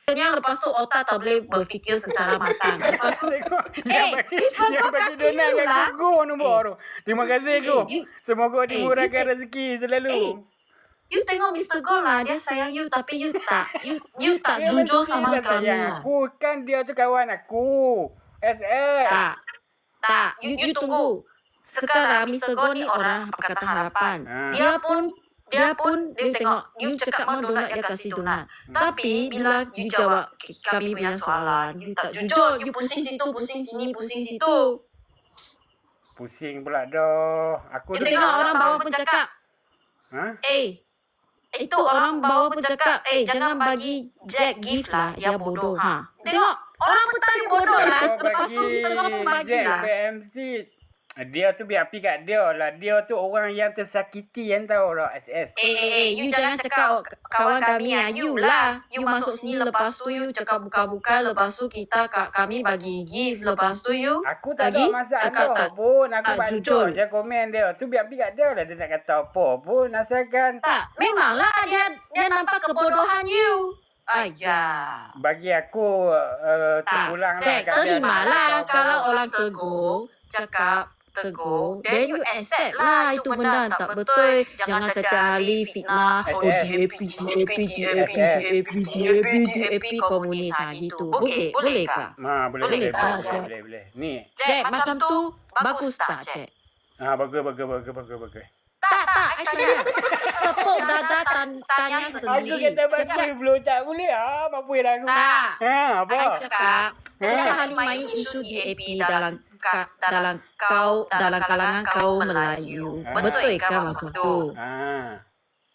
kenyang, lepas tu otak tak boleh berfikir secara matang. Lepas tu, Tengok yang Mr. Go bagi kasih donat you kat lah. Go nombor tu. Terima kasih Go. you, Semoga dimurahkan you rezeki selalu. you tengok Mr. Go lah, dia sayang you tapi you tak. You tak Dia jujur mestilah sama kami sayang lah. aku. Kan dia tu kawan aku. SS. Tak. You tunggu. Sekarang Mr. Go ni orang Pakatan Harapan. Dia pun dia tengok you cakap mau donat, dia kasih donat. Tapi bila you jawab kami punya soalan, you tak jujur. You pusing situ, pusing sini, pusing situ. Pusing pula dah. Aku You tengok orang bawah pun cakap, itu orang bawah pun cakap, jangan bagi Jack gift lah, dia bodoh. Tengok, orang pun tanya bodoh lah. Lepas tu Mr. Go pun bagi Jack lah. PMC. Dia tu biar pergi kat dia lah. Dia tu orang yang tersakiti yang tahu lah SS. You jangan cakap kawan kami you lah. You masuk sini, lepas tu you cakap buka-buka, lepas tu kami bagi gift, lepas tu you Aku tak ada masalah cakap pun. Aku tak baca jujur. je komen dia. Tu biar pergi kat dia lah. Dia nak kata apa pun. Asalkan Tak, memanglah dia nampak kebodohan you. Ayah. bagi aku terpulang lah kat dia. Terimalah kalau orang tegur, cakap tegur, then you accept lah itu benda tak betul. Jangan tiap hari fitnah, DAP komunis gitu. Boleh kah? Boleh. kah, Jack? Boleh. Ni. Jack, macam tu bagus tak, Jack? Bagus. Tak, I tanya. Tepuk dada tanya Aku sendiri. kata bagus belum tak boleh. Mampu dah aku. Tak. Apa? I cakap, tiap hari main isu DAP dalam kalangan kaum Melayu. Betul kah macam tu?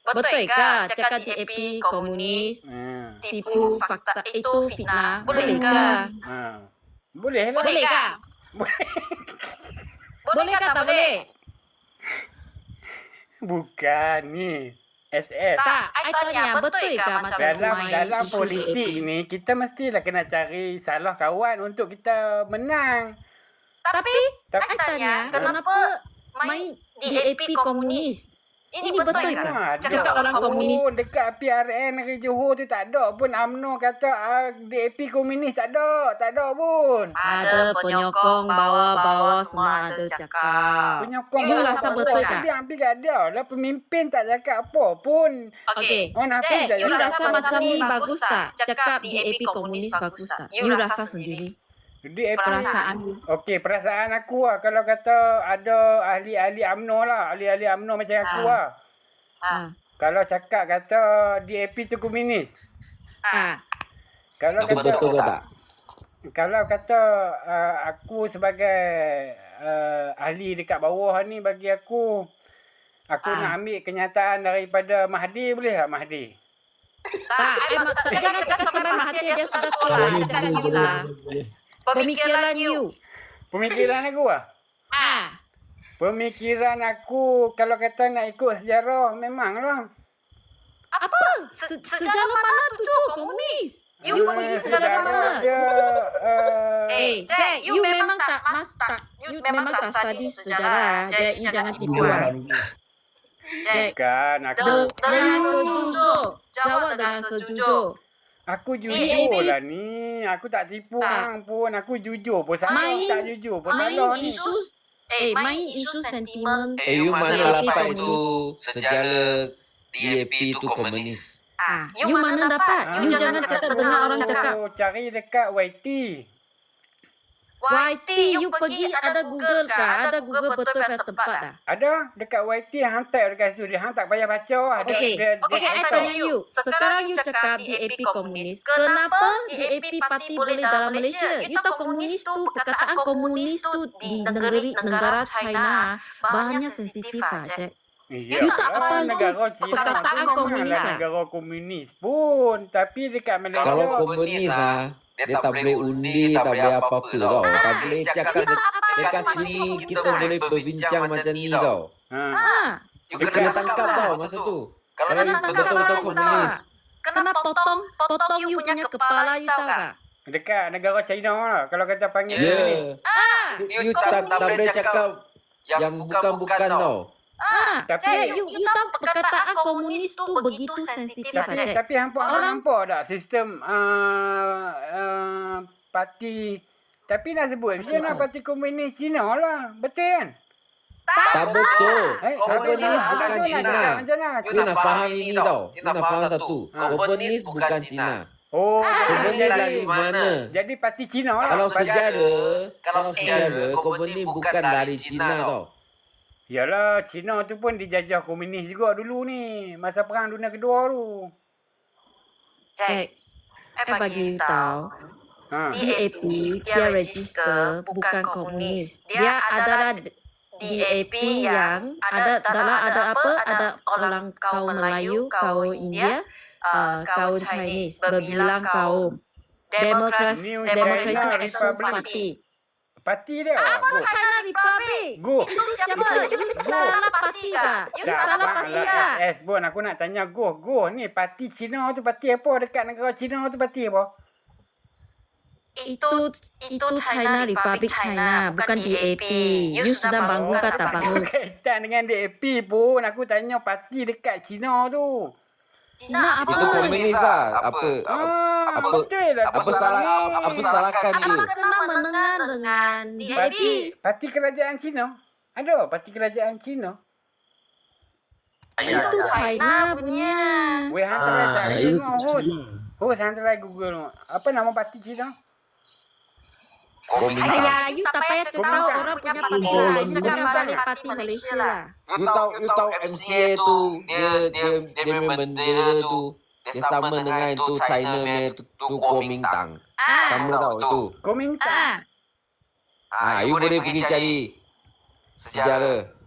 Betul kah cakap DAP komunis, tipu fakta itu fitnah? Boleh kah? Boleh lah. Boleh kah? Boleh kah tak boleh? Bukan ni. SS. Tak, I tanya betul kah macam tu main Dalam isu politik DAP? ni, kita mestilah kena cari salah kawan untuk kita menang. Tapi I tanya kenapa main DAP komunis? Ini betul kah? Cakap orang komunis. Dekat PRN negeri Johor tu tak ada pun UMNO kata DAP komunis tak ada pun. Ada penyokong bawah-bawah semua ada cakap. Penyokong You rasa betul tak? Dia ambil kat dia lah. Pemimpin tak cakap apa pun. Okey. Orang Hafiz tak You cakap. rasa macam ni bagus tak? Cakap DAP komunis bagus tak? You rasa sendiri? DAP. Perasaan you. Okey, perasaan aku lah. Kalau kata ada ahli-ahli UMNO lah. Ahli-ahli UMNO macam aku lah. Kalau cakap kata DAP tu komunis. Kalau Itu kata betul ke tak? Kalau kata aku sebagai ahli dekat bawah ni, bagi aku nak ambil kenyataan daripada Mahdi, boleh tak Mahdi? Tak, jangan cakap sampai Mahathir dia sudah tolak. Cakap you lah. Pemikiran you. Pemikiran aku lah. Pemikiran aku kalau kata nak ikut sejarah, memanglah. Apa? Sejarah mana tu komunis? You pergi sejarah mana? Dia, Jack, you memang tak you memang tak study sejarah. Jack, you jangan tipu lah. Jack, bukan aku. dengan sejujur. Jawab dengan sejujur. Aku jujur lah ni. Aku tak tipu orang pun. Aku jujur pun salah. Tak jujur pun salah ni. Main isu sentimen. You mana dapat itu sejarah DAP itu komunis? You mana dapat? You jangan cakap dengar orang cakap. Cari dekat YT. YT, you pergi ada Google kah? Ada Google betul pada tempat dah? Ada dekat YT, hantar dekat situ. Dia tak payah baca lah. Okey, I tanya you. Sekarang you cakap DAP komunis. Kenapa DAP parti boleh dalam Malaysia? You tahu komunis tu, perkataan komunis tu di negara China bahannya sensitif aja. You tak apa negara tu Cina perkataan pun komunis bukanlah negara komunis pun. Tapi dekat Malaysia. Kalau komunis dia tak boleh undi, tak boleh apa-apa tau. Tak boleh cakap dekat sini kita boleh berbincang macam ni tau. You kena tangkap tau masa tu. Kalau you betul-betul komunis. Kena potong you punya kepala you tahu tak? Dekat negara China lah. Kalau kata panggil Ya. ni. You tak boleh cakap yang bukan-bukan tau. Tapi- you tahu perkataan komunis tu begitu sensitif, Cik. Tapi hampa nampak tak sistem parti, tapi nak sebut dia nak parti komunis Cina lah. Betul kan? Tak betul. Komunis Komunis bukan Cina. Macam mana? You nak faham ini tau. You nak faham satu. Komunis bukan Cina. Oh, Komunis jadi, dari mana? jadi parti Cina lah. Kalau sejarah, komunis bukan dari Cina tau. Yalah, Cina tu pun dijajah komunis juga dulu ni. Masa Perang Dunia Kedua tu. Cik, bagi you tahu, Ha. DAP dia register bukan komunis. Dia adalah DAP yang ada apa? Ada orang kaum Melayu, kaum India, kaum Chinese, berbilang kaum. Democracy Action Party. Parti dia. Apa China Republic? Go. Itu siapa? You salah parti kah? You salah parti kah? Bon, aku nak tanya Go. Go ni parti Cina tu parti apa? Dekat negara Cina tu parti apa? Itu China Republic China, bukan DAP. You sudah bangun kah tak bangun? Kaitan dengan DAP pun. Aku tanya parti dekat Cina tu. Cina apa? Itu komunis lah. Apa Betul lah. apa salahkan dia? Apa kena mendengar dengan DAP? Parti kerajaan Cina. Ada parti kerajaan Cina. Itu China punya. Weh, hantar cari itu tengok host. Host hantar Google. Apa nama parti Cina? Komintang. Ayah, you tak payah tahu orang punya parti lah. You jangan balik parti Malaysia lah. You tahu MCA tu dia bendera tu dia sama dengan tu China punya tu Kuomintang. Sama tau tu. Komintang. You boleh pergi cari sejarah.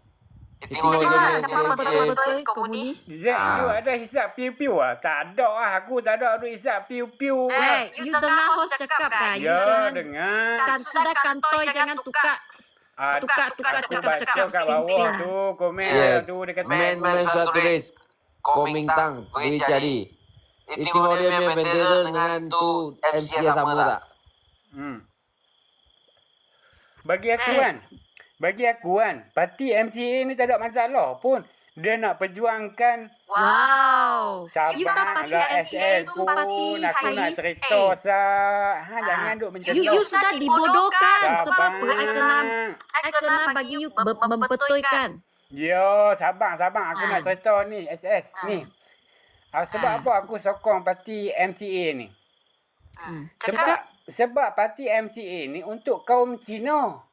Tengok dia Siapa betul-betul komunis? Zack, you ada hisap piu-piu lah? Tak ada lah. Aku tak ada duit hisap piu-piu lah. You dengar host cakap dah. You Ya, jangan dengar. sudah kantoi jangan tukar Aku cakap baca kat bawah tu. Komen tu. Dia kata. Man sudah tulis Kuomintang. Pergi cari. Tengok dia punya bendera dengan tu MCA sama tak? Bagi aku kan, parti MCA ni tak ada masalah pun. Dia nak perjuangkan Wow. You tak Sabang parti lah, MCA SL tu parti pun. Aku nak Chinese. cerita sah. Jangan duk mencelah. You sudah dibodohkan. Sebab tu I Sabang. kena bagi you membetulkan. Ya, Sabang. Aku nak cerita ni, SS. Ni. Sebab apa aku sokong parti MCA ni? Sebab parti MCA ni untuk kaum Cina.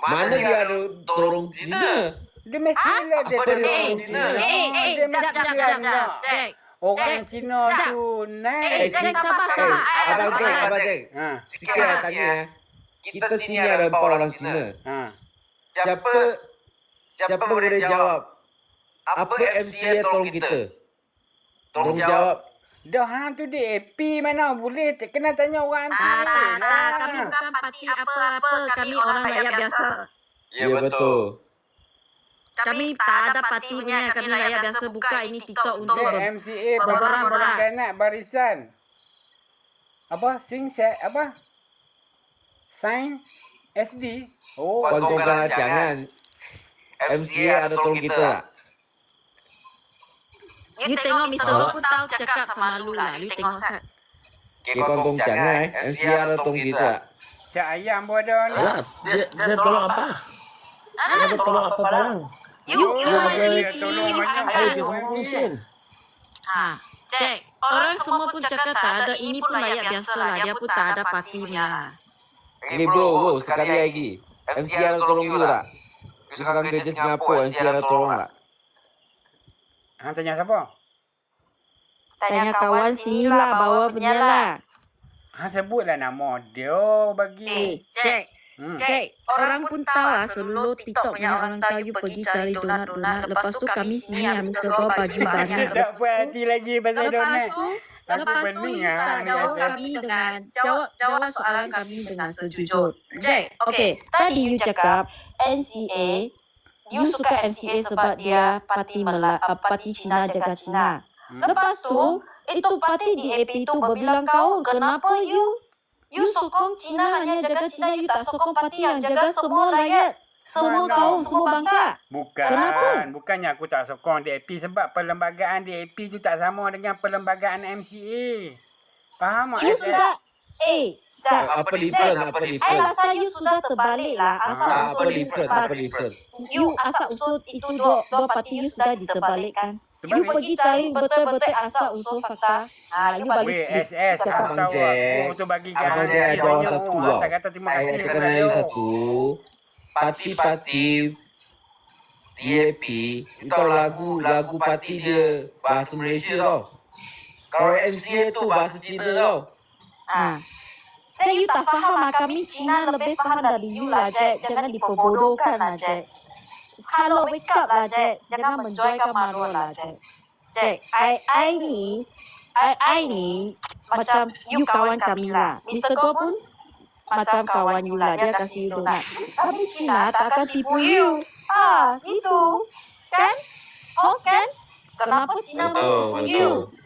Mana dia ada tolong Cina? Dia mestilah dia tolong Cina. Dia mestilah nak orang Cina tu naik. Abang Jack. Sikit saya tanya ya. Kita sini ada 4 orang Cina. Siapa boleh jawab? Apa MCA tolong kita? Tolong jawab. Dah hang tu DAP mana boleh kena tanya orang Tak, lah. kami bukan parti apa-apa. Kami orang rakyat biasa. Ya betul. Kami tak ada parti punya. Kami rakyat biasa buka ini TikTok untuk MCA berborak-borak. berkanak barisan. Apa? Sign SD. Oh, Kongkongkan jangan. MCA ada tolong kita tak? You tengok Mr. Tu pun tahu cakap sama lu lah. You tengok Sat. Kongkong jangan MCA ada tolong kita tak? Cak ayam pun ada ni. Alah, dia tolong apa? Dia tolong apa barang? You dia sini tolong you banyak. angkat. Dia fungsin. Cek. Orang semua pun cakap tak ada. Ini pun rakyat biasa lah. Dia pun tak ada partinya. Ini bro, sekali lagi. MCA ada tolong you tak? You sekarang kerja Singapura, MCA ada tolong tak? Hang tanya siapa? Tanya kawan sini lah. Bawa punya lah. Hang sebutlah nama dia bagi. Cek. Orang pun tahu lah seluruh TikTok punya orang tahu you pergi cari donat-donat. Lepas tu kami sini ambil tegak baju banyak. Tak puas hati lagi pasal donat. Lepas tu you tak jawab kami dengan jawab soalan kami dengan sejujur. Jack, okay. Tadi you cakap NCA, you suka NCA sebab dia parti Cina jaga Cina. Lepas tu, itu parti DAP itu berbilang kaum. Kenapa you sokong Cina hanya jaga Cina, you tak sokong parti yang jaga semua rakyat Semua kaum, semua bangsa. Bukan. Kenapa? Bukannya aku tak sokong DAP sebab perlembagaan DAP tu tak sama dengan perlembagaan MCA. Faham tak? You SS? sudah Zat, Apa different? Apa I different? rasa you sudah terbalik lah. Asal Apa usul different? parti- Apa different? You asal usul itu dua parti you sudah diterbalikkan. You Terbalik. pergi cari betul-betul asal usul fakta. You balik. Weh, SS, aku Abang tahu Jack, aku tu bagi Abang garanti. Jack jawab Banyak satu orang tau. tak kata terima Saya kasih cakap kepada lagi you. satu. Parti-parti DAP itu lagu parti dia bahasa Malaysia tau. Kalau MCA tu bahasa Cina tau. Jack, you tak faham lah. Kami Cina lebih faham dari you lah, Jack. Jangan diperbodohkan lah, Jack. Hello, wake up lah, Jack. Jangan menjoykan manual lah, Jack. Jack, I ni macam you kawan kami lah. Mr. Go pun macam kawan you lah. Dia kasih you donat. Tapi Cina tak akan tipu you. Gitu. Kan? Host kan? Kenapa Cina Betul, menipu you? betul.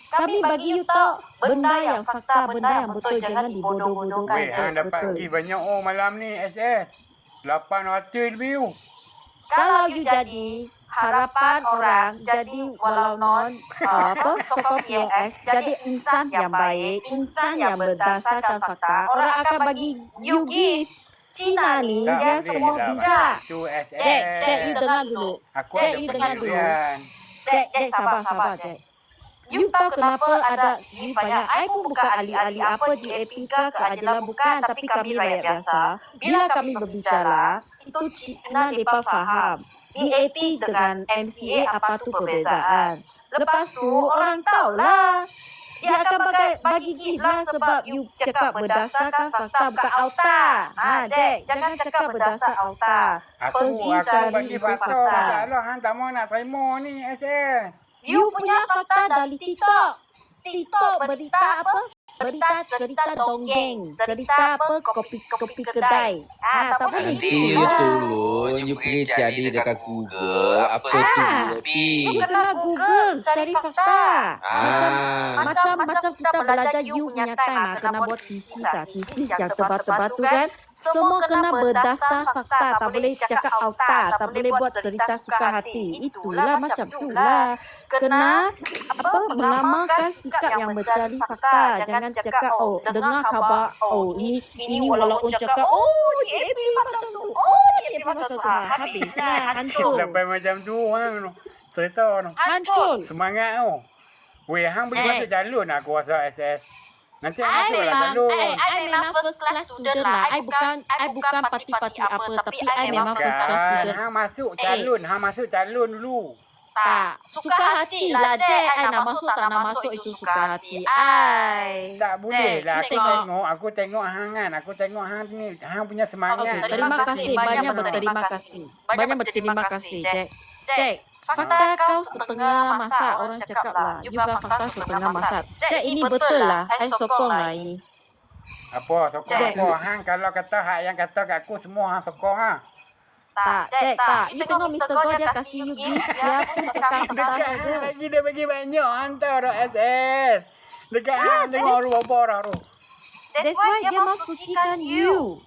Kami bagi you tahu benda yang fakta, benda yang betul. Jangan dibodoh-bodohkan, Weh, hang Jack. dapat Betul. pergi banyak orang malam ni, SS. 800 view. Kalau you jadi harapan orang, jadi walau non sokong PNS, jadi insan yang baik, insan yang berdasarkan fakta, orang akan bagi you gift. Cina ni Tak dia boleh semua lah, bijak. tu SS. Jack, you dengar dulu. Aku Jack, ada you dengar dulu. pendirian. Jack, sabar, Jack. You tahu kenapa ada gift banyak? I pun bukan ahli-ahli apa di etika keadilan bukan, tapi kami rakyat biasa. Bila kami berbicara, itu Cina mereka faham. DAP dengan MCA apa tu perbezaan. Lepas tu orang tahulah. Dia akan bagi gift lah sebab you cakap berdasarkan fakta bukan auta. Jack, jangan cakap berdasar auta. Aku Pergi cari bagi ibu fakta. fakta. Tak lah, hang tak mau nak terima ni, SS. You punya fakta dari TikTok. TikTok berita apa? Berita cerita dongeng. Cerita apa? Kopi kedai. Tak boleh Nanti gitu you lah. turun, you pergi cari dekat Google apa tu DAP. You kena Google cari fakta. Macam kita belajar you punya time lah. Kena buat thesis lah. Thesis yang tebal-tebal tu kan. Semua kena berdasar fakta. Tak boleh cakap auta. Tak boleh buat cerita suka hati. Itulah macam itulah. Kena mengamalkan sikap yang mencari fakta. Jangan cakap dengar khabar ini walaupun cakap DAP macam tu. DAP macam tu. Habislah hancur. Sampai macam tu, hang. Cerita tu. Hancur. Semangat tu. Weh, hang boleh masuk jalur nak aku rasa, SS. Nanti hang I masuk lah jalur. memang first class student lah. I bukan parti-parti apa, tapi I memang first class Bukan, student. hang masuk calon. Hang masuk calon dulu. Tak, suka hati lah, Jack. I nak masuk tak nak masuk itu suka hati. Tak boleh lah. you tengok. Aku tengok hang kan. Aku tengok hang ni. Hang punya semangat. Terima kasih, banyak berterima kasih. Banyak berterima kasih, Jack. Jack, fakta kau setengah masa orang cakap lah. You bilang fakta setengah masa. Jack, ini betul lah. I sokong lah ini. Apa? Sokong Jack. apa? Hang kalau kata hak yang kata kat aku semua hang sokong ha. Tak, Jack, tak. You tengok Mr. Go dia kasih you gift. Dia pun cakap fakta Dekat saja. hang lagi dia bagi banyak hantar dah SS. Dekat hang tengok rupa-rupa dah tu. That's why dia mau sucikan you.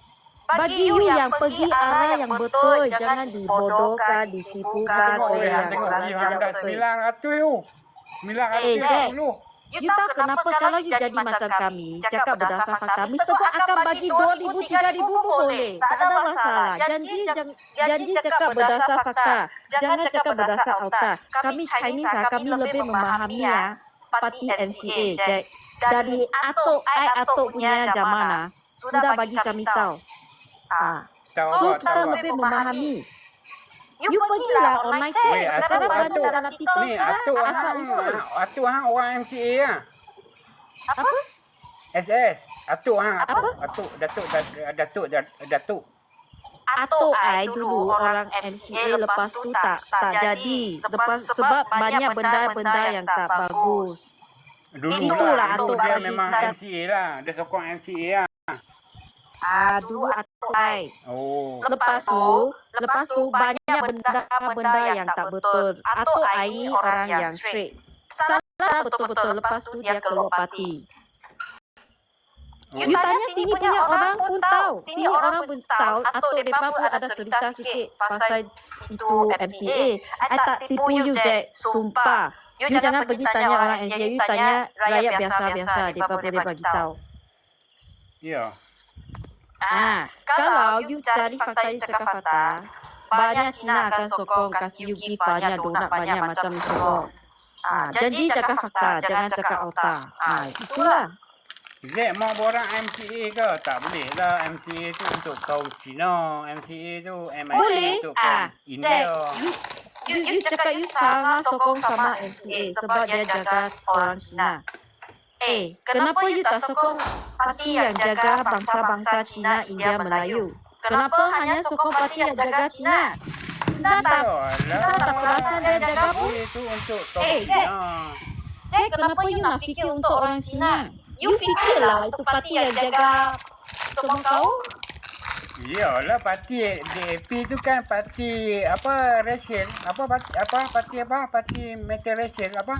Bagi you yang pergi arah yang betul. Jangan dibodohkan, ditipukan oleh yang Tengok orang view tidak hang dah betul. 900 tu. 900 Jack. dulu. You tahu kenapa kalau you jadi macam kami, cakap berdasar fakta, Mr. Go akan bagi 2,000, 3,000 pun boleh. Tak ada masalah. Janji cakap berdasar fakta. Jangan cakap berdasar auta. Kami Chinese lah, kami lebih memahami ya parti MCA, Jack. Dari Atok punya zaman lah, sudah bagi kami tahu. So kita lebih memahami. You pergilah online check. Weh, Sekarang Atuk, banyak Atuk. dalam TikTok Ni Atuk asal hang. usul. Atuk hang orang MCA lah. Apa? SS. Atuk hang. Datuk. Atuk I dulu orang MCA lepas tu tak jadi. Lepas sebab banyak benda-benda yang tak bagus. Dulu Itulah lah. Dulu Atuk dia bagi memang kita. MCA lah. Dia sokong MCA lah. Dulu Atuk I. Oh. Lepas tu banyak benda yang tak betul. Atuk I ni orang yang straight. Salah betul-betul. Lepas tu dia keluar parti. You tanya sini punya orang pun tahu. Sini orang pun tahu atau mereka pun ada cerita sikit pasal itu MCA. I tak tipu you, Jack. Sumpah. You jangan pergi tanya orang MCA. You tanya rakyat biasa-biasa. Mereka boleh bagi tahu. Ya. Kalau you cari fakta, you cakap fakta, banyak Cina akan sokong kasih you gift banyak, donat banyak macam sokong. Janji cakap fakta, jangan cakap otak. Itulah. Zack mau borang MCA ke? Tak boleh lah. MCA tu untuk kau Cina. MCA tu MIA Boleh. untuk kau India. You cakap you sangat sokong sama MCA sebab dia jaga orang Cina. Kenapa you tak sokong parti yang jaga bangsa-bangsa Cina, India, Melayu? Kenapa hanya sokong parti yang jaga Cina? Tak perasan dia jaga pun. Itu untuk kau Jack. Cina. Kenapa you nak fikir untuk orang Cina? You fikirlah itu parti yang jaga semua kau. Iyalah parti DAP tu kan parti apa racial. Parti multiracial apa?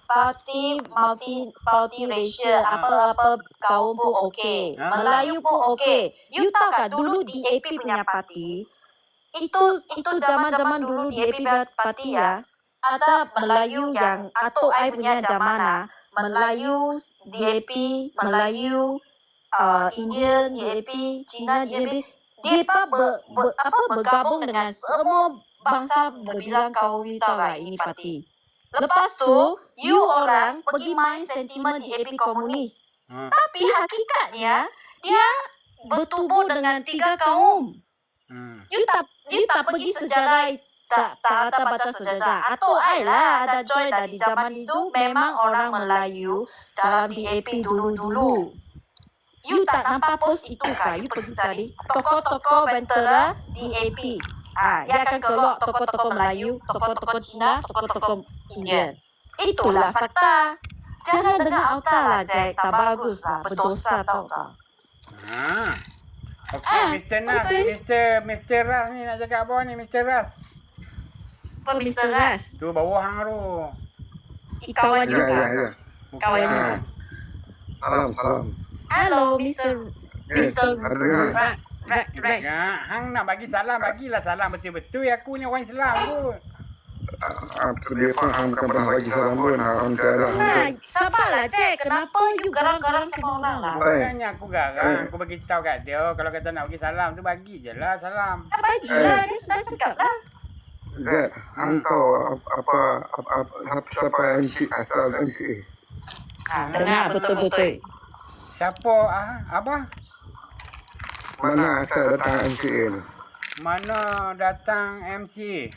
Parti multiracial, apa kaum pun okey. Melayu pun okey. You tahu tak dulu DAP punya parti, itu zaman-zaman dulu DAP punya parti ya, ada Melayu yang atau I punya zaman Melayu DAP, Melayu Indian DAP, Cina DAP, mereka bergabung dengan semua bangsa berbilang kau you tahu tak ini parti. Lepas tu, you orang pergi main sentimen DAP komunis. Tapi hakikatnya, dia bertubuh dengan 3 kaum. You tak pergi sejarah, tak baca sejarah. Atau I lah ada join dari zaman itu, memang orang Melayu dalam DAP dulu-dulu. You tak nampak post itu kah? You pergi cari tokoh-tokoh veteran DAP. Ia akan keluar tokoh-tokoh Melayu, tokoh-tokoh Cina, tokoh-tokoh Indian. Itulah fakta. Jangan dengar otak lah, Jack. Tak bagus lah. Berdosa tau tak? Okey, Mr. Nas, Mr. Ras ni nak cakap apa ni, Mr. Ras? Apa Mr. Ras? Tu bawah hang tu. Kawan you Ya. kah? Kawan you kah? Salam. Hello, Mr. Ada dengar? Rex. Hang nak bagi salam, bagilah salam betul-betul. Aku ni orang Islam pun. Dia pun bukan pernah bagi salam pun. Saya Sabarlah, Jack. Kenapa you garang-garang semua orang lah? Maknanya aku garang. Aku bagi tahu kat dia. Kalau kata nak bagi salam tu, bagi je lah salam. Bagilah, dia sudah cakap lah. Zat, hang tahu apa siapa asal MCA? Dengar betul-betul. Siapa? Apa? Mana asal datang MCA ni? Mana datang MC?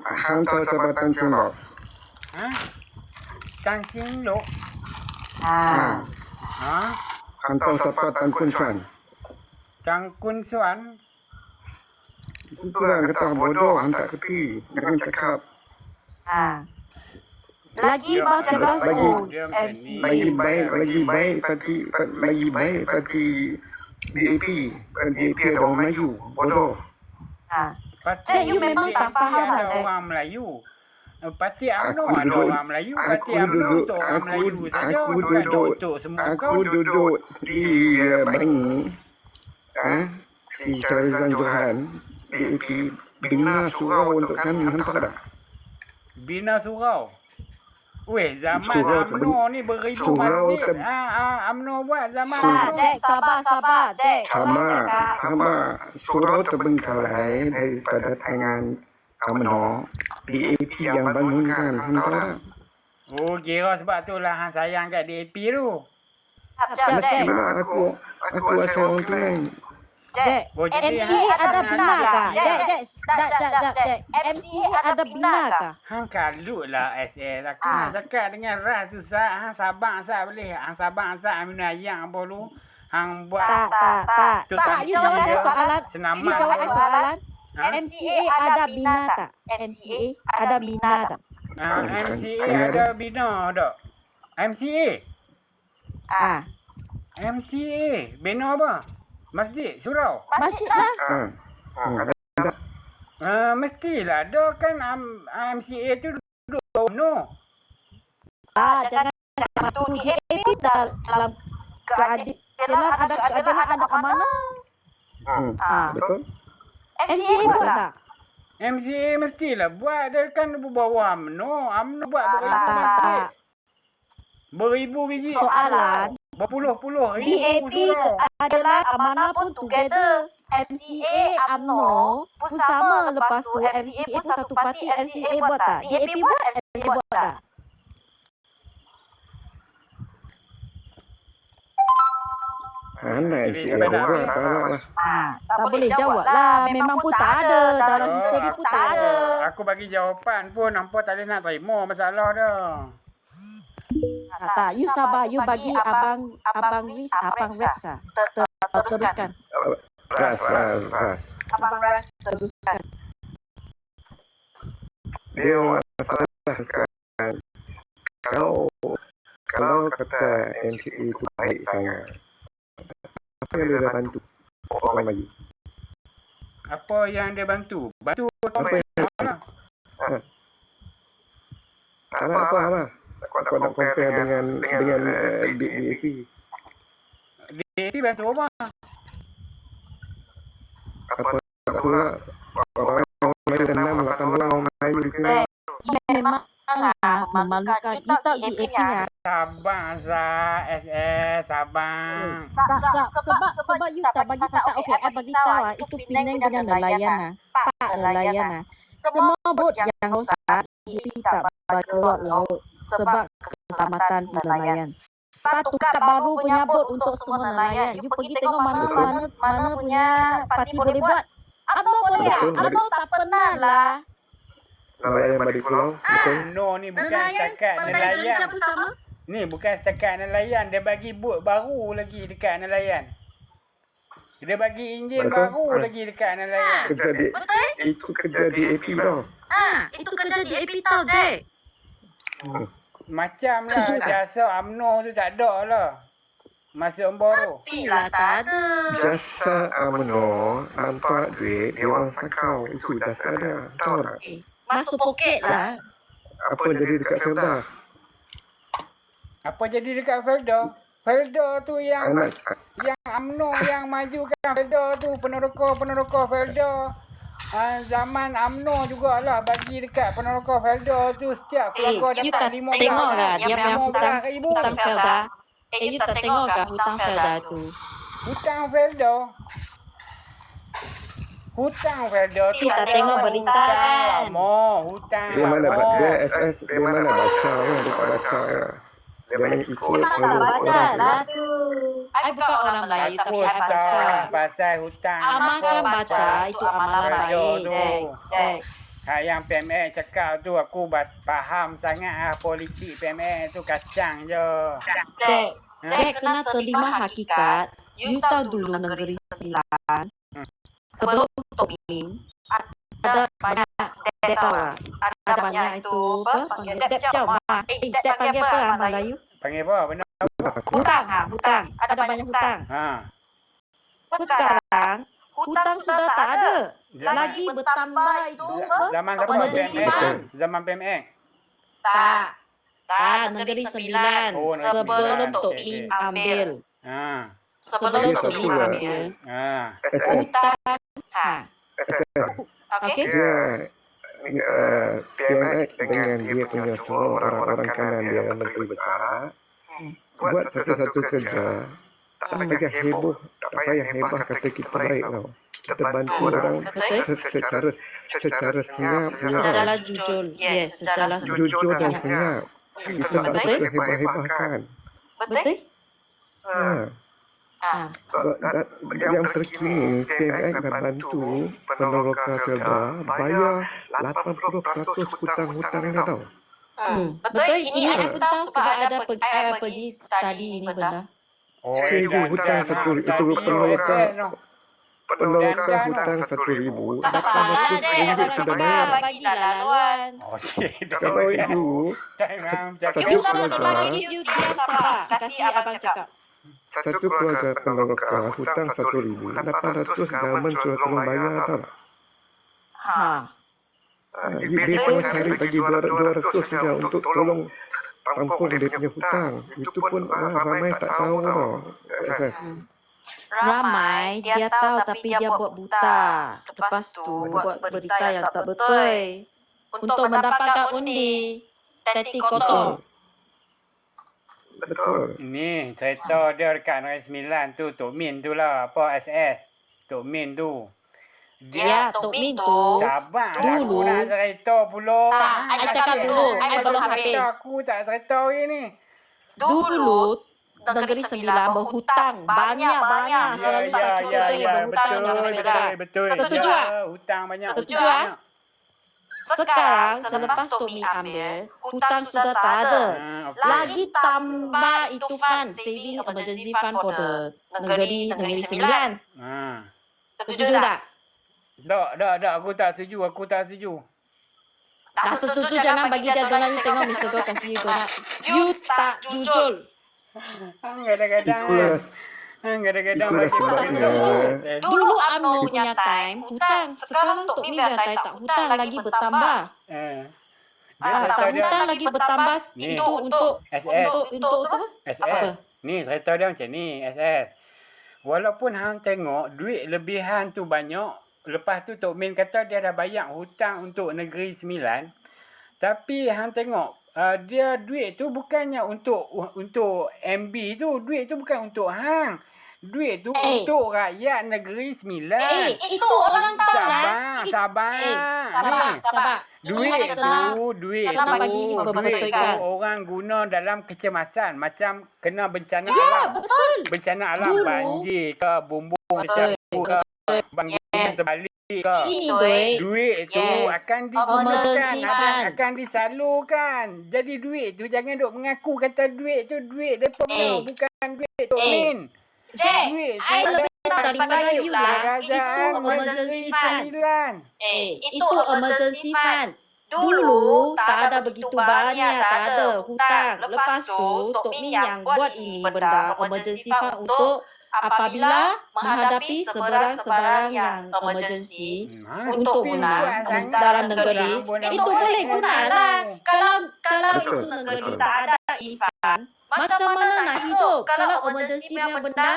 Hang tahu siapa Tan Seng Lok? Tan Seng Lok? Hang tahu siapa Tan Kun Suan? Tan Kun Suan? Itu lah kata bodoh, hang tak kerti. Jangan cakap. Lagi baca gospel Dia MC. macam Lagi baik parti DAP. DAP ada orang Melayu. Bodoh. Cik, you memang tak faham lah, ada Cik. orang Melayu. Parti UMNO ada orang Melayu. Parti UMNO untuk orang Melayu saja. Bukan untuk semua Aku kau. duduk di Bangi. Si Syarizan Johan. DAP bina surau untuk kami. Hang tahu tak? Bina surau. Weh, zaman Surau UMNO ni beribu surau masjid. UMNO buat zaman Jack, sabar, Jack. Sama surau terbengkalai daripada tangan UMNO. DAP yang bangunkan. Hang tahu tak? Oh, kira sebab tu lah hang sayang kat DAP tu. Jack. Mestilah aku asal orang Penang. Jack, Oh, jadi MCA ada bina kah? Jack. MCA ada bina kah? Hang kalut lah SS. Aku nak cakap dengan Ras tu sah. Hang sabar sah boleh. Hang sabar sah Amin Ayang apa lu. Hang buat. Tak. Tu You jawab saya soalan. Senaman. You jawab saya soalan. Ha? MCA ada bina tak? MCA ada bina tak? MCA ada bina tak? MCA? MCA. Bina apa? Masjid? Surau? Masjid lah. Mestilah. Ada kan MCA tu duduk UMNO. Jangan cakap tu. DAP dalam adalah ada amanah. Betul? MCA buat tak? MCA mestilah buat. Dia kan bawah UMNO. UMNO buat beribu masjid. Beribu biji. Soalan Berpuluh-puluh ribu DAP surau. adalah amanah pun together. MCA, UMNO pun sama. Lepas tu MCA pun satu parti. MCA buat tak? DAP buat, MCA buat tak? Mana MCA buat? Tak ada lah. Tak boleh jawab lah. Memang pun tak ada. Dalam history pun tak ada. Aku bagi jawapan pun hampa tak boleh nak terima masalah dia. Tak, you sabar. You bagi Abang Riz, Abang Rex lah. Teruskan. Ras. Abang Rex teruskan. Dia masalah sekarang. Kalau kata MCA itu baik sangat, apa yang dia dah bantu orang Melayu? Apa yang dia bantu? Bantu Apa yang tak ada apa lah. Kau nak compare dengan DAP. DAP bantu apa? Apa tak pula orang Melayu dan 6-8 orang Melayu di sini. Memang lah memalukan. You tak DAP lah. Sabang SS, Sabang. Tak, sebab you tak bagi fakta. Okey, I bagi tahu lah. Itu Penang dengan nelayan lah. Pak nelayan lah. Semua bot yang rosak, DAP tak bagi keluar laut sebab keselamatan nelayan. Pak tukar baru punya bot untuk semua nelayan. You pergi tengok mana punya parti boleh buat. Abang boleh ya? Abang tak pernah lah. Nelayan balik pulau, betul? No, ni bukan setakat nelayan. Ni bukan setakat nelayan. Dia bagi bot baru lagi dekat nelayan. Dia bagi enjin baru lagi dekat nelayan. Itu kerja DAP tau. Itu kerja DAP tau, Jack. Macam lah jasa UMNO tu tak ada lah. Masuk Omboro. Bila tak ada. Jasa UMNO nampak duit dia orang sakau. Itu jasa dia. Tahu tak? Masuk poket lah. Apa jadi dekat Felda? Apa jadi dekat Felda? Felda tu yang UMNO yang majukan Felda tu. Peneroka Felda. Zaman UMNO jugalah bagi dekat peneroka Felda tu. Setiap keluarga you dapat tak 15 tengok lah dia punya hutang Felda. You tak tengok ke hutang Felda tu? Hutang Felda tu Tak tengok berita kan? Hutang Dia mana lama. dia SS dia mana baca ya, dia tak baca ya. Dia main ikut Memang tak baca lah tu. I bukan orang Melayu tapi I baca. Hutang pasal hutang. Amal kan baca, itu amalan baik. Jack. Yang PMA cakap tu aku faham sangat lah politik PMA tu kacang je. Jack kena terima hakikat. You tahu dulu Negeri Sembilan sebelum Tobing ada banyak tahu lah. Ada banyak itu apa? Panggil dep jauh mah. Dep panggil apa lah Melayu? Panggil apa? Benar. Hutang. Ada banyak hutang. Sekarang hutang sudah tak ada. Lagi bertambah itu apa? Zaman siapa? Zaman PMA. Tak, Negeri Sembilan. Sebelum Tobing ambil. Sebelum Tobing ambil. Hutang. Okey. Dia PMX dengan dia punya semua orang-orang kanan dia menteri besar buat satu-satu kerja. Tak payah heboh, tak payah hebah kata kita baik tau. Kita bantu orang secara senyap. Secara jujur. Yes, secara jujur dan senyap. Kita tak perlu hebah-hebahkan. Betul? Yang terkini PMX dah bantu peneroka Felda bayar 80% hutang-hutang dia tau. Betul? Ini I pun tahu sebab ada pergi study ini benda. Seribu hutang satu itu peneroka hutang 1,000 Tak apalah Jack, orang sudah cakap bayar. bagilah laluan. Kalau you You kalau bagi you diam sabar. Kasih abang cakap. satu keluarga peneroka hutang 1,000 800 zaman sudah tolong bayar tau. Dia pun cari bagi 200 saja untuk tolong tampung dia punya hutang. Itu pun ramai tak tahu tau. Ramai, dia tahu tapi dia buat buta. Lepas tu, buat berita yang tak betul. Untuk mendapatkan undi, tetik kotor. Betul. Ni cerita dia dekat Negeri Sembilan tu, Tok Min tu lah, apa SS. Tok Min tu. Ya, Tok Min tu. Sabar Dulu. aku nak cerita pula. Tak, I cakap dulu. I belum habis. Aku tak cerita hari ni. Dulu, Negeri Sembilan berhutang. Banyak-banyak. Selalu tak cukup lagi berhutang dengan negara. Betul. Setuju tak? Hutang banyak. Setuju tak? Sekarang, selepas Tok Min ambil, hutang sudah tak ada. Lagi tambah itu fund, saving emergency fund for the Negeri Sembilan. Setuju tak? Tak. Aku tak setuju. Tak setuju, jangan bagi dia donat. You tengok Mr. Go kasih you donat. You tak jujur. Kadang-kadang. Kadang-kadang Itulah bagi sebabnya. Dulu UMNO punya time hutang. Sekarang Tok Min punya time tak hutang, lagi bertambah. Tak hutang lagi bertambah. Ni. Itu untuk SS. untuk apa? SS. Ni cerita dia macam ni, SS. Walaupun hang tengok duit lebihan tu banyak, lepas tu Tok Min kata dia dah bayar hutang untuk Negeri Sembilan, tapi hang tengok dia duit tu bukannya untuk MB tu, duit tu bukan untuk hang. Duit tu untuk rakyat Negeri Sembilan. Itu orang tahu lah. Sabar. Sabar. Duit tu berbetulkan. orang guna dalam kecemasan, macam kena bencana Ya, alam. betul. Bencana alam, Dulu. banjir ke, bumbung tercampur ke, banjir terbalik ke. Ini Duit tu akan Emergency digunakan, fund. akan disalurkan. Jadi duit tu jangan duk mengaku kata duit tu duit depa bukan duit Tok Min. Jack, Duit tu I lebih tahu daripada you lah. kerajaan Itu emergency fund. Sembilan. Itu emergency fund. Dulu tak ada begitu banyak, tak ada hutang. Lepas tu Tok Min yang buat ini benda emergency fund untuk apabila menghadapi sebarang-sebarang yang emergency untuk guna dalam negeri, itu boleh guna lah. Kalau itu negeri tak ada ini fund, macam mana nak hidup kalau emergency punya benda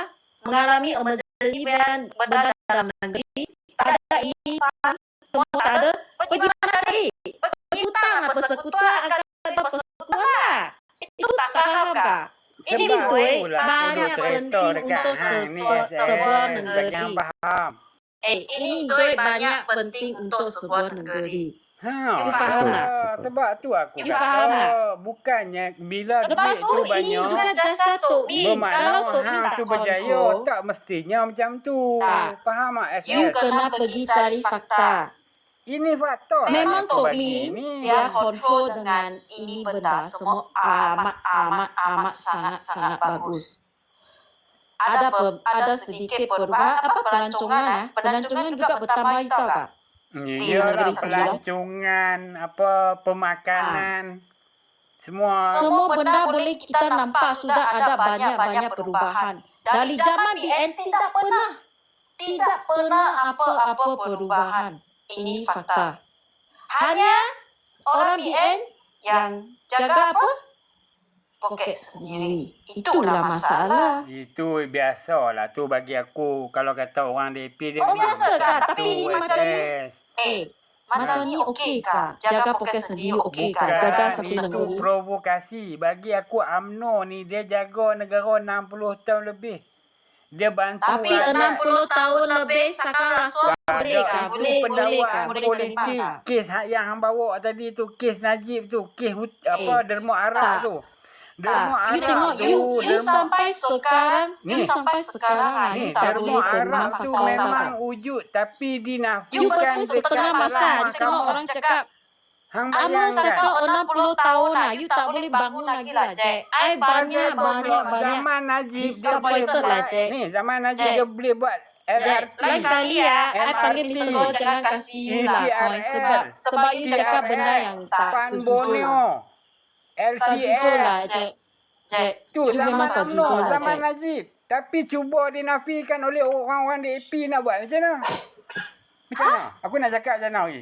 mengalami emergency benda dalam negeri, tak ada ini fund, semua tak ada, bagaimana cari? Bagi hutang lah, persekutuan akan persekutuan lah. Itu tak faham kah? Ini duit banyak penting untuk sebuah negeri. Ini duit banyak penting untuk sebuah negeri. You faham tak? Sebab tu aku You faham tak? bukannya bila Lepas duit tu tu ini banyak juga jasa Tok Min. Kalau bermakna Tok Min hang tak tu berjaya, kontrol, tak mestinya macam tu. Tak. Faham tak SS? you kena pergi cari fakta. Ini fakta. Memang aku Tok bagi Min ni. dia kontrol dengan ini benda semua amat sangat bagus. Ada sedikit perubahan, pelancongan pelancongan juga bertambah, you tahu tak? Iyalah, Negeri Sembilan. pelancongan, pemakanan. Semua Benda boleh kita nampak sudah ada banyak perubahan. Dari zaman BN tidak pernah apa-apa perubahan. Ini fakta. Hanya orang BN yang jaga apa? Poket sendiri. Itulah masalah. itu biasalah tu bagi aku. Kalau kata orang DP dia Oh, memang biasa kah? Tapi tu, ini macam ni. SS. Macam ni okey kah? Jaga poket sendiri okey kah? Bukan, Jaga satu itu negeri. provokasi. Bagi aku UMNO ni dia jaga negara 60 tahun lebih. Dia bantu Tapi rakyat. 60 tahun lebih sekarang rasuah boleh kah? Boleh pendakwaan boleh politik. terima. Kes yang hang bawa tadi tu, kes Najib tu, kes derma arak tak. tu. Derma You arak tengok tu, you derma- sampai sekarang, you sampai sekarang lah, ni you tak derma boleh terima arak tu fakta memang tak? wujud tapi You dinafikan betul setengah masa. You tengok orang cakap Hang UMNO bayangkan. satu 60 tahun lah. You tak boleh bangun lagi lah, Jack. I banyak. Zaman Najib dia boleh Disappointed lah, buat. Jack. Ni zaman Najib Jack. dia boleh buat LRT. Lain kali ya, I panggil MRT. Mr. Go jangan kasih you lah coin. Sebab you cakap benda yang tak Pan sejujur lah. Borneo. Tak jujur LCL. lah, Jack. Jack, Tu you memang tak UMNO, jujur lah, zaman Jack. Najib. Tapi cuba dinafikan oleh orang-orang DAP nak buat macam mana? Macam mana? Aku nak cakap macam mana lagi?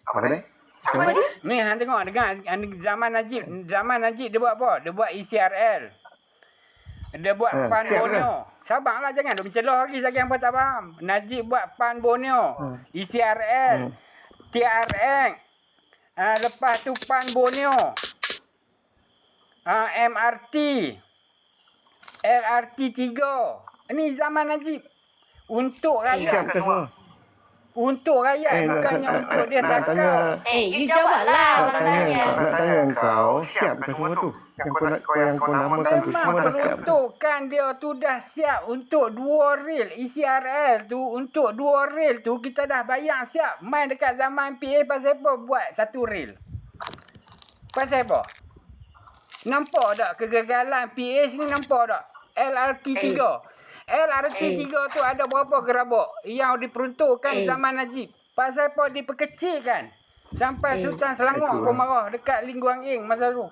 Apa ni? Sama dia? Ni hang tengok dengar zaman Najib dia buat apa? Dia buat ECRL. Dia buat PAN siap Borneo. Sabarlah, jangan duk mencelah lagi lagi hangpa tak faham. Najib buat PAN Borneo. ECRL. TRX. Lepas tu PAN Borneo. MRT. LRT 3. Ini zaman Najib. Untuk Siap rakyat. ke semua? Untuk rakyat. Bukannya untuk dia nak tanya, sakau. You jawablah nak orang tanya, tanya. nak tanya engkau, siap ke semua tu? Yang kau namakan tu, Memang semua dah siap ke? peruntukan dia tu dah siap untuk 2 rel. ECRL tu untuk 2 rel tu kita dah bayar siap. Main dekat zaman PA pasal apa buat 1 rel? Pasal apa? Nampak tak kegagalan PA ni, nampak tak? LRT 3. LRT 3 tu ada berapa gerabak yang diperuntukkan zaman Najib? Pasal apa diperkecilkan? Sampai Sultan Selangor pun marah dekat Ling Guang Eng masa tu.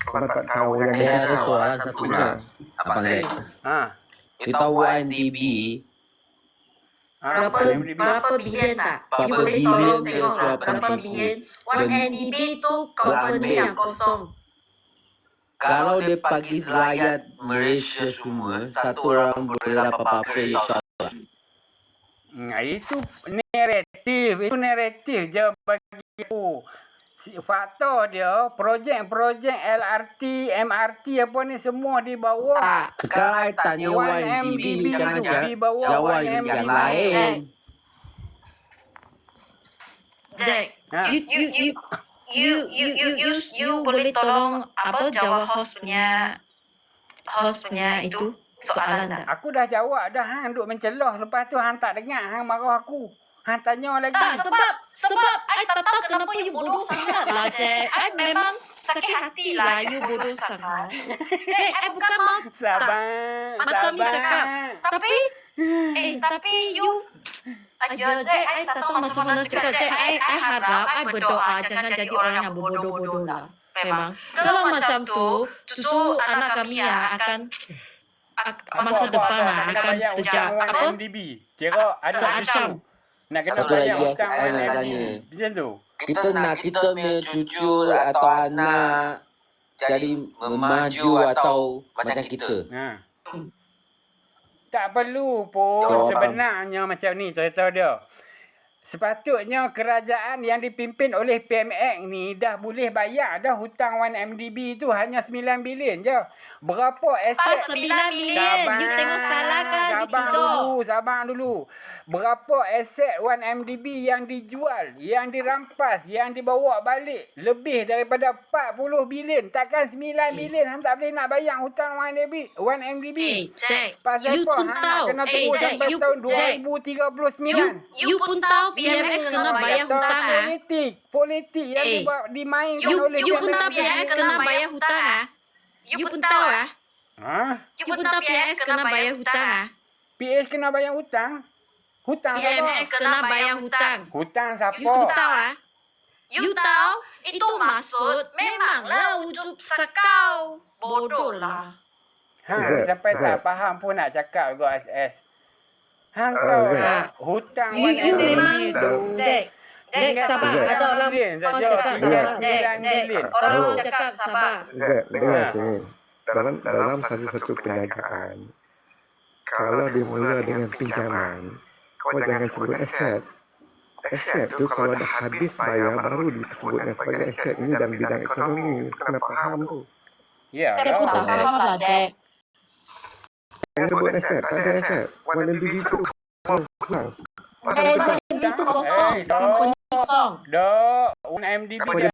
Kau tak tahu yang Dia ada tahu. soalan satu lah. Abang Zaid. You tahu IMDb Berapa bilion tak? Berapa You boleh bilion tolong dia tengok suap berapa penipu. bilion. 1MDB tu company yang kosong. Kalau dia bagi rakyat Malaysia semua, satu orang boleh dapat apa-apa insyaAllah. Itu naratif je bagi aku. Fakta dia, projek-projek LRT, MRT apa ni semua di bawah. Tak. Sekarang I tanya IMDb ni jangan di bawah jawab yang IMDb. lain. Jack, you boleh tolong apa jawab host punya itu soalan tak? Aku dah jawab dah, hang duk mencelah. Lepas tu hang tak dengar, hang marah aku. Hang tanya lagi. Tak, sebab I tak tahu kenapa you bodoh sangat lah, Jack. I memang sakit hati lah you bodoh sangat. Jack, I bukan mau Sabar. macam ni cakap. Tapi you Aja, Jack, I tak tahu macam mana cakap. Jack, I harap, I berdoa jangan jadi orang yang bodoh-bodoh lah. Memang. Kalau macam tu, cucu anak kami akan masa depan akan terjak apa? MDB. Kira ada Teracam. Nak kena Satu bayar lagi hutang I nak MDB. tanya. Macam tu. Kita nak kita punya cucu atau anak jadi memaju atau macam kita. Tak perlu pun Jawab. sebenarnya macam ni cerita dia. Sepatutnya kerajaan yang dipimpin oleh PMX ni dah boleh bayar dah hutang 1MDB tu hanya 9 bilion je. Berapa aset? 9 bilion. You tengok salah kan? You tidur. Sabar dulu. Berapa aset 1MDB yang dijual, yang dirampas, yang dibawa balik? Lebih daripada 40 bilion. Takkan 9 bilion hang tak boleh nak bayar hutang 1MDB. Jack, Pasal you apa pun hang tahu. nak kena tunggu Jack, sampai tahun Jack, 2039? you pun tahu PMX kena bayar hutang Politik yang dimainkan oleh You pun tahu PMX kena bayar hutang You pun tahu You pun tahu PMX kena bayar hutang PS kena bayar hutang? Hutang PMX siapa? kena bayar hutang. Hutang siapa? You pun tahu You tahu itu maksud memanglah wujud sakau. Bodoh lah. Hang sampai tak faham pun nak cakap go SS. Hang tahu tak hutang You memang tu. Jack sabar. Ada orang kau cakap sabar. Jack orang kau cakap sabar. Dengar sini. Dalam satu-satu perniagaan, kalau dimula dengan pinjaman, kau jangan sebut aset. Aset tu kalau dah habis bayar baru disebutkan sebagai aset. Ini dalam bidang ekonomi. Kena faham tu. Ya, Saya pun tak faham lah, Jack. Jangan sebut aset. Tak ada aset. 1MDB tu pulang. Itu kosong. Company kosong. Dok, 1MDB dia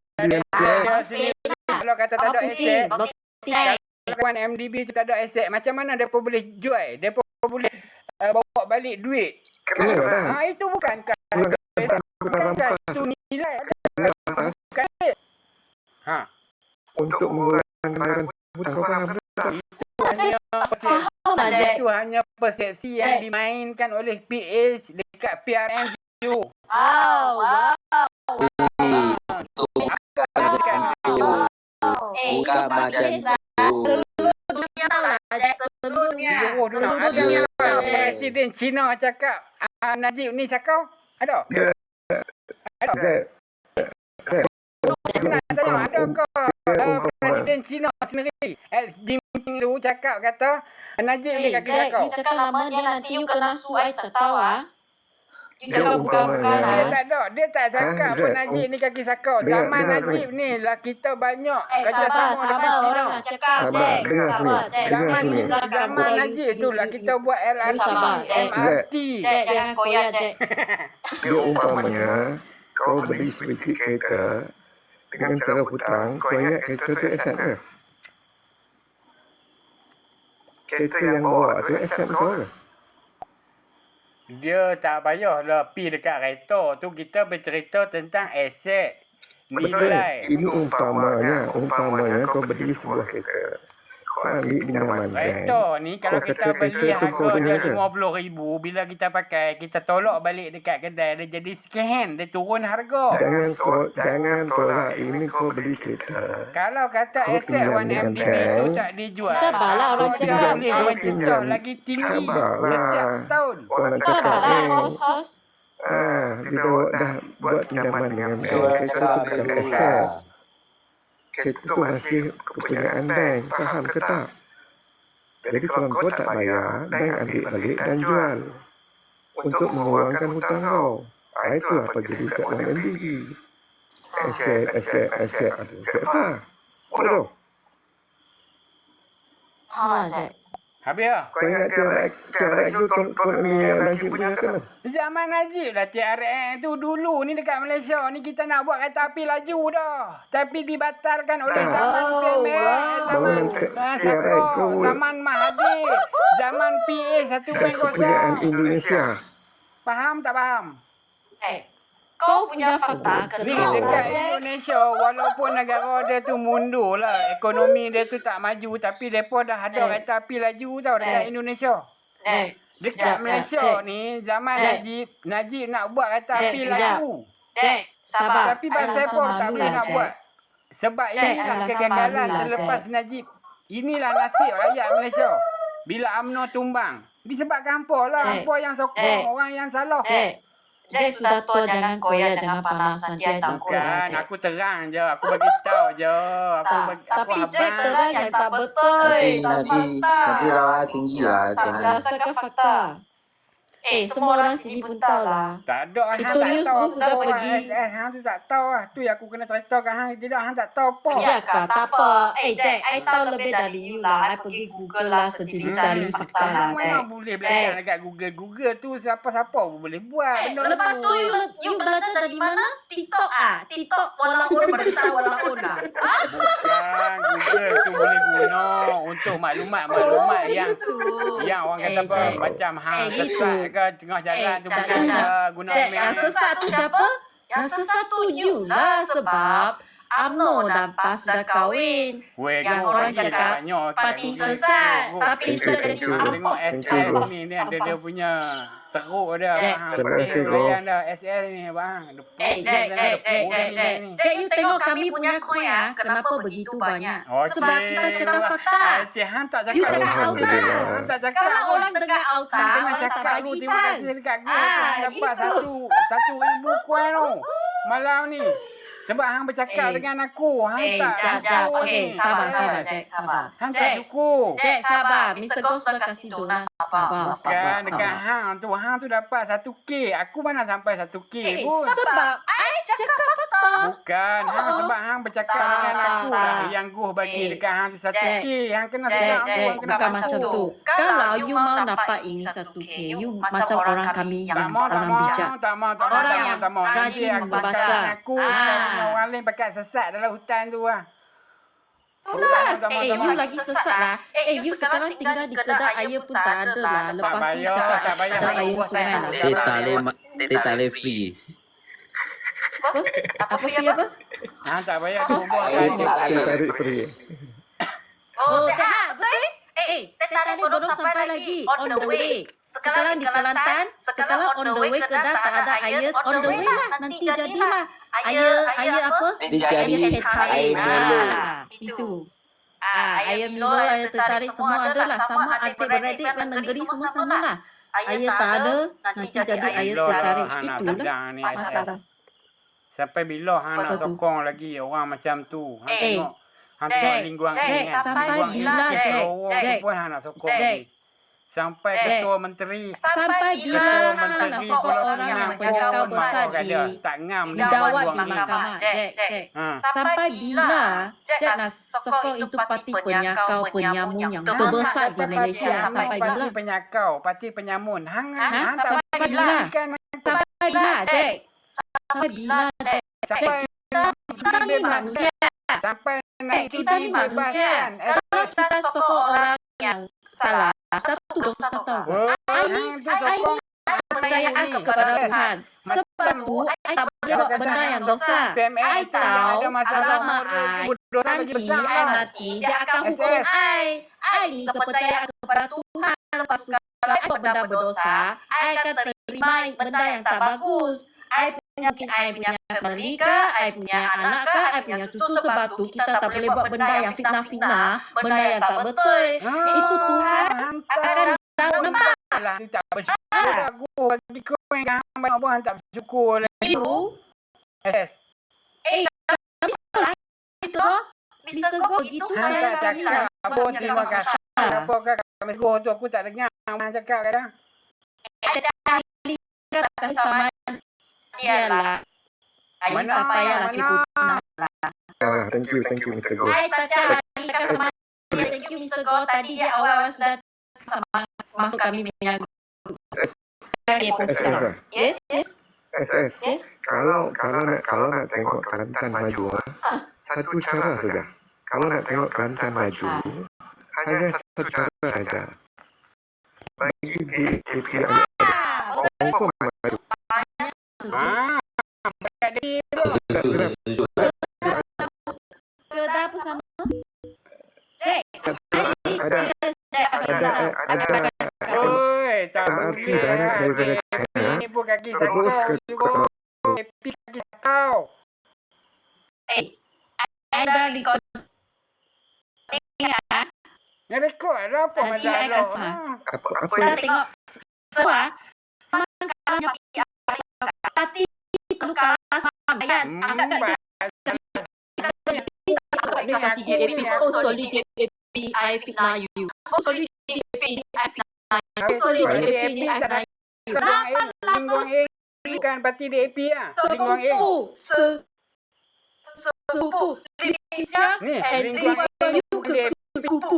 sendiri. Kalau kata tak ada aset, kalau 1MDB tak ada aset, macam mana mereka boleh jual? Mereka boleh bawa balik duit. Kena lah. Itu bukankah itu nilai ada. Untuk mengurangkan bayaran hutang. Kau faham tak? Itu hanya persepsi yang dimainkan oleh PH dekat PRN tu. Bukan macam tu. Seluruhnya Presiden Cina cakap Najib ni sakau. Ada? Zed. Nak tanya ada ke Presiden China sendiri. Xi Jinping tu cakap kata Najib ni kaki Jack, sakau. you cakap nama dia nanti you kena su I tak tahu ah. You Dia cakap bukan-bukan umpamanya. ah. Tak ada. Dia tak cakap Ha, pun Zack, Najib ni kaki sakau. dengar, Zaman dengar, Najib ni lah kita banyak Sabar, kerjasama dengan sabar China. orang nak cakap Sabar, Jack. dengar Sabar, sini. Jack. Dengar Zaman sini. zaman Najib tu lah kita buat LRT, sabar, Jack. MRT. Jack, jangan koyak Jack. Dia umpamanya kau beli sedikit kereta dengan cara hutang, kau ingat kereta tu aset ke? Kereta yang bawa tu aset kau ke? Dia tak payahlah pi dekat kereta tu, kita bercerita tentang aset, Betul. nilai. Ini umpamanya kau beli sebuah kereta. Kau ambil pinjaman bank. Kereta ni kalau Kau kita kata beli kereta tu kau harga dia dengar ke? RM50,000, bila kita pakai, kita tolak balik dekat kedai, dia jadi second, dia turun harga. Jangan tolak. Ini kau beli kereta. Kalau kata Kau aset pinjam 1MDB dengan tu bank. tak dijual, Sabarlah orang dia cakap. boleh Kau mencecah pinjam. lagi tinggi Sabarlah. setiap tahun. Orang nak cakap Sabarlah ni. hos-hos. Bila awak dah buat pinjaman dengan bank, kereta tu bukan aset. Kereta tu masih kepunyaan bank. Faham ke tak? Jadi kalau kau tak bayar, bank ambil balik dan jual. Untuk mengurangkan hutang kau. Itu apa jadi kat dalam MDB. Aset apa? Bodoh. Ha Jack. Habis lah. Kau ingat TRX tu Tuan ni Najib punya ke? Zaman Najib lah TRX tu dulu ni dekat Malaysia ni kita nak buat kereta api laju dah. Tapi dibatalkan oleh Tak. zaman PMS, zaman TRX Sako, tu zaman Mahathir, zaman PA 1.0. kepunyaan Indonesia. Faham tak faham? Kau punya fakta Ni kenal dekat Jack. Indonesia walaupun negara dia tu mundur lah, ekonomi dia tu tak maju, tapi mereka dah ada kereta api laju tau dekat Indonesia. Dekat Malaysia ni zaman Najib nak buat kereta api sekejap. laju. Jack, sabar. Tapi pasal Rasa pun tak malu boleh lah, nak Jack. buat. Sebab Jack, inilah rasa kegagalan malu lah, selepas Jack. Najib. Inilah nasib rakyat Malaysia. Bila UMNO tumbang. Disebabkan apa lah? Jack. Apa yang sokong orang yang salah? Jack sudah tua, jangan koyak, jangan panas. Nanti I takut lah, Bukan, Jack. aku terang je. Aku bagi tahu je. Aku Tapi habang. Jack terang yang tak betul. Nanti rawat tinggi lah. Jangan. Berdasarkan fakta. Semua orang sini pun tahu lah. Tak ada. Hang Itu tak news tahu pun sudah apa pergi. Hang tu tak tahu lah. Tu yang aku kena ceritakan hang. Tidak, hang tak tahu apa. Ya kah, tak apa. Jack, I tahu lebih dari you lah. I pergi Google lah sendiri cari fakta lah, Hang Jack. memang boleh belajar dekat Google. Google tu siapa-siapa pun boleh buat benda Lepas tu you belajar dari mana? TikTok ah. TikTok walaupun berita walaupun lah. Bukan, Google tu boleh guna untuk maklumat-maklumat yang orang kata apa, Jack. macam hang gitu. sesat ke tengah jalan tu tak, bukan tak. guna Jack, ambil. yang sesat tu siapa? Yang sesat tu you lah sebab UMNO dan PAS sudah kahwin. Weh, Yang tengok orang banyak, cakap banyak. parti sesat. Tapi sudah jadi Tengok ampas. SL ni dia punya teruk dia. Jack. Bang. Terima kasih, bro. Layan dah SL ni bang. Jack, you tengok kami punya coin ah, kenapa begitu banyak? Sebab kita cakap fakta. Hang tak You cakap. cakap auta. Hang tak cakap. Kalau orang dengar auta, Hang kena orang tak cakap bagi lu terima kasih chance. dekat gua. Hang dapat gitu. 1,000 koin tu. Malam ni. Sebab hang bercakap dengan aku. Hang tak Jap. cukup Okey, ni. sabar, Jack, sabar. Hang tak cukup. Jack, sabar. Mr. Ghost sudah kasih donat. Sabar. Kan dekat hang tu dapat 1K. Aku mana sampai 1K pun. Sebab I cakap fakta. Bukan, hang sebab hang bercakap dengan aku lah. Yang Guh bagi dekat hang 1K. Hang kena cakap Jack, hang kena bukan macam tu. Kalau you mau dapat ini 1K, you macam orang kami yang orang bijak. Tak mau. Orang yang rajin Aku membaca. cakap dengan aku, sekarang orang lain pakai sesat dalam hutan tu lah. You lagi sesat lah. You sekarang tinggal di kedai air pun tak ada lah. Lepas tu cakap tak payah. ada air sungai lah. Dia tak boleh free. Apa free apa? Hang tak payah berbual Dia tarik free. Betul? Teh tarik bodong sampai lagi. On the way. Sekarang di Kelantan, sekarang on the way Kedah tak ada air. On the way lah. Nanti jadilah. Air apa? Dia jadi Teh tarik. air Milo. Itu. Air Milo, air teh tarik semua ada lah. Sama adik-beradik kan negeri semua sama lah. Air tak ada, nanti jadi air teh tarik. Itulah masalah. Sampai bila hang nak Betul tu. sokong lagi orang macam tu? Hang tengok Hang tengok lingkuang Jack, kan. sampai Lingkuang bila, ni Jack? lorong tu Jack. pun hang nak sokong Jack. ni. Sampai Jack. ketua menteri. Sampai bila Ketua hang nak menteri sokong Pulau orang Pinang yang pun benyakau marah besar kat di dia. Tak ngam dia didawat buang di ni. mahkamah. Jack. Ha. Sampai bila Jack nak sokong itu parti penyakau penyamun yang terbesar di Malaysia? Sampai bila? Parti penyakau, parti penyamun. Hang tak Sampai bila? kan Sampai bila, Jack? Sampai bila, Jack? sampai Kita ni manusia. sampai naik Kita ni manusia. Kalau kita sokong orang yang salah, kita tu dosa tau. Hang tu sokong Percayaan kepada Tuhan. Sebab tu, I tak boleh buat benda yang dosa. I tahu agama I, nanti I mati, dia akan hukum I. I ni kepercayaan kepada Tuhan. Lepas tu, kalau I buat benda berdosa, I akan terima benda yang tak bagus. Mungkin I punya family ke, I punya anak ke, I punya cucu. Sebab tu, kita tak boleh buat benda yang fitnah-fitnah, benda yang tak betul. Itu Tuhan akan nampak. lah tak bersyukur aku bagi kau yang gambar apa hang tak bersyukur lagi. You, Yes. itu Mr. Go, itu Hang saya tak kami cakap lah. apa terima kasih. Apa kat Mesgo tu aku tak dengar hang cakap kadang. Kasih sama dia lah. Ayu Mana, tak payah lah mana? keputusan. Thank you, Mr. Go. Hai Tata Ali kasih sama dia. Thank you Mr. Go. Tadi dia awal sudah sama masuk kami punya grup. Yes. SS. Kalau nak tengok Kelantan maju, satu cara saja. Kalau nak tengok Kelantan maju, hanya satu cara saja. Bagi DAP confirm maju. Jadi Ke dapur sama. Jack. Ada oi tak MRT boleh. banyak daripada China. Ini pun kaki Terus ke sakau. Epi kaki sakau. I dah record. Ni rekod lah apa Tadi I masalah. kasih. Apa Kita yang tengok semua. Kalahnya Tati kalau kalah sama bayar. Dia kasih DAP. Oh sorry DAP. I fitnah you. Oh sorry DAP. I fitnah you. Oh sorry DAP ni I fitnah you. Lingkuang A bukan parti DAP lah. Lingkuang A. Sepupu. Indonesia. Ni And lingkuang A DAP. sepupu.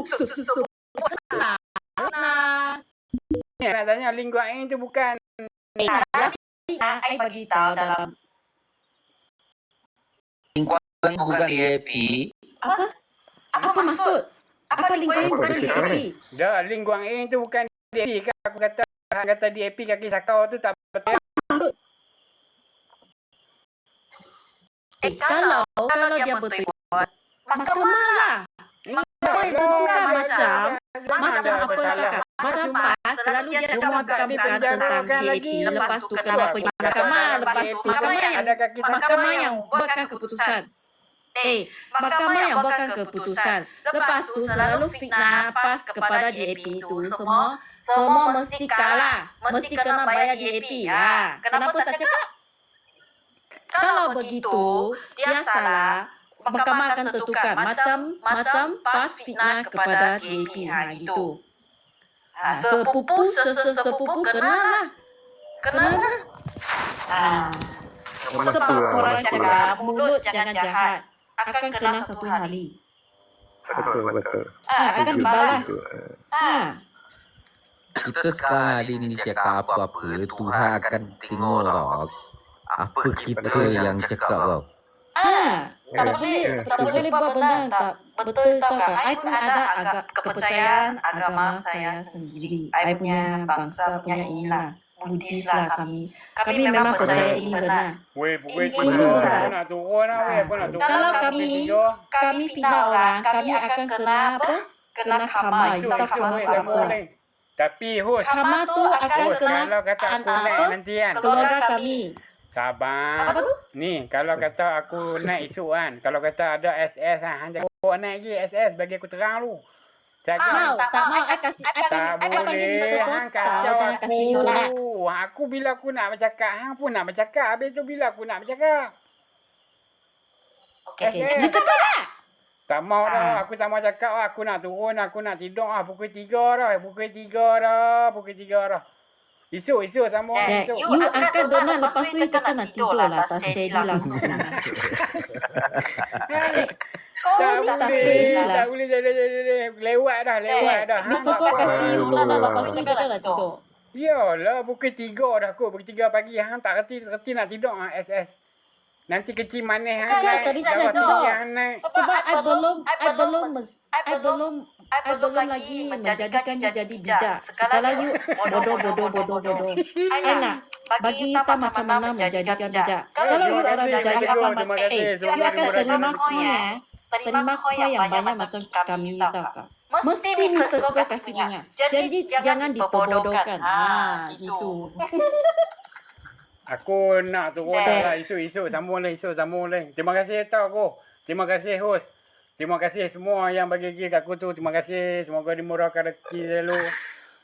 Ni nak tanya lingkuang A tu bukan I bagi tahu dalam Bukan DAP. apa maksud? Apa lingkungan bukan DAP? dah lingkuang A tu bukan DAP kan aku kata DAP kaki sakau tu tak betul. Kalau dia betul mahkamah lah. Apa yang tentukan macam apa kata macam PAS selalu dia cakap bukan tentang DAP, lepas tu kena pergi mahkamah, lepas tu mahkamah yang buatkan keputusan. Mahkamah yang buatkan keputusan. Lepas tu selalu fitnah PAS kepada DAP itu semua mesti kalah, mesti kena bayar DAP. Kenapa tak cakap? Kalau begitu dia salah. Mahkamah akan tentukan macam PAS fitnah kepada DAP gitu. Sepupu kenalah. Sebab orang cakap mulut jangan jahat akan kena satu hari. betul. Akan dibalas. Kita sekali ni cakap apa-apa, Tuhan akan tengok tau. Apa kita yang cakap tau. Tak boleh buat benda yang tak betul tau kan. I pun ada kepercayaan agama saya sendiri. I punya bangsa punya inilah. Buddhis lah kami. Kami memang percaya ini benar. Weh, Ini benar. nak turun lah weh, nak turun. Kalau kami fitnah orang, kami akan kena apa? Kena karma. You tahu karma tu apa? Tapi host, Karma tu akan kena kalau kata aku naik apa? nanti kan. Keluarga kami. Sabar. Apa tu? Ni, kalau kata aku naik esok kan. Kalau kata ada SS kan. Hang jangan naik lagi SS. Bagi aku terang lu. Tak mau. I kasih. Tak I panggil boleh. sister tu. Hang kacau Jangan kasih tolak. Aku bila aku nak bercakap. Hang pun nak bercakap. Habis tu bila aku nak bercakap. Okay. You cakap lah. Tak mau dah. Aku tak mau cakap lah. Aku nak turun. Aku nak tidur lah. Pukul 3 dah. Pukul 3 dah. Esok sambung lah. Jack, Esok. you angkat donat lepas tu you cakap nak tidur lah. Tak steady langsung. Tak tak steady boleh. lah. Tak boleh. Lewat dah. Mr. Kau kasih you donat lepas tu you cakap nak tidur. Yalah, pukul 3 dah kot. Pukul 3 pagi. Hang tak reti nak tidur SS. Nanti kecil manis hang. Kan tadi tak nak tidur. Sebab I belum lagi menjadikan you jadi bijak. Sekarang you bodoh. I nak bagi kita macam mana menjadikan bijak. Kalau you orang bijak, you akan terima koi terima koi yang banyak macam kami tau kak. Mesti Mr. Kau kasih ingat. Janji jangan diperbodohkan. Gitu. Aku nak turun lah. Esok sambung lain. Terima kasih tau aku. Terima kasih host. Terima kasih semua yang bagi kat aku tu. Terima kasih. Semoga dimurahkan rezeki selalu.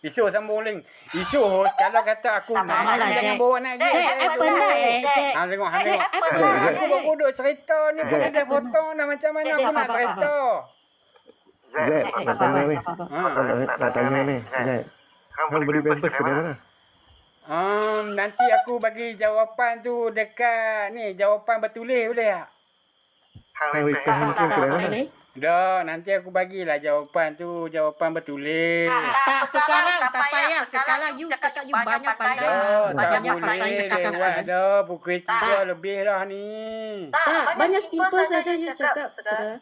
Esok sambung lain. Esok host kalau kata aku nak jangan bawa naik dia. Jack, penat Jack. Hang tengok. Jack, Aku bodoh cerita ni. Bukan ada potong dah macam mana aku nak cerita. Jack, nak tanya ni. Nak tanya ni. Jack, hang beli pampers ke mana? Nanti aku bagi jawapan tu dekat ni. Jawapan bertulis boleh tak? Hang beli pampers ke mana? Dah, nanti aku bagilah jawapan tu. Jawapan bertulis. Tak sekarang, tak payah. Sekarang you cakap you banyak pandai. Banyak fakta you cakap sekarang. Dah, pukul 3 lebih dah ni. Tak, banyak simple saja you cakap sekarang.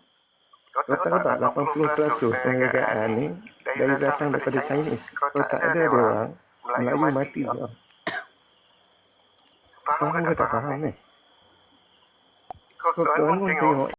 Kau tak 80% penghargaan ni dari datang daripada Chinese. Kalau tak ada dia orang, Melayu mati. Faham ke tak faham ni? Kau tengok